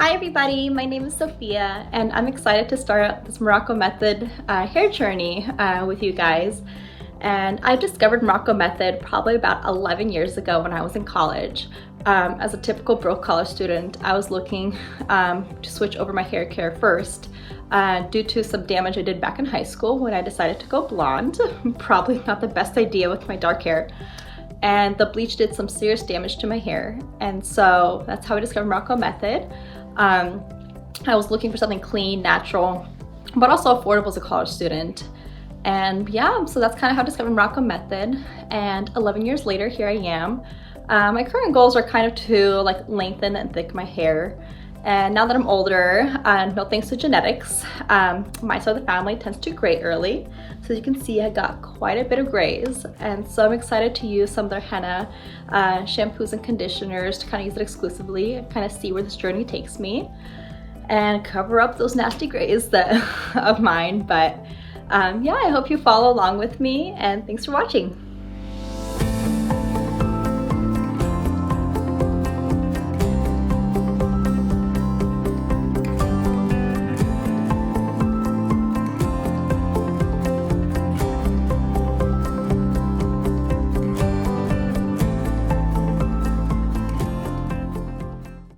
Hi everybody, my name is Sophia and I'm excited to start out this Morrocco Method hair journey with you guys. And I discovered Morrocco Method probably about 11 years ago when I was in college. As a typical broke college student, I was looking to switch over my hair care first due to some damage I did back in high school when I decided to go blonde. Probably not the best idea with my dark hair. And the bleach did some serious damage to my hair. And so that's how I discovered Morrocco Method. I was looking for something clean, natural, but also affordable as a college student. And yeah, so that's kind of how I discovered Morrocco Method. And 11 years later, here I am. My current goals are kind of to lengthen and thicken my hair. And now that I'm older, no thanks to genetics, my side of the family tends to gray early. So as you can see, I got quite a bit of grays. And so I'm excited to use some of their henna shampoos and conditioners to kind of use it exclusively and kind of see where this journey takes me and cover up those nasty grays of mine. But yeah, I hope you follow along with me and thanks for watching.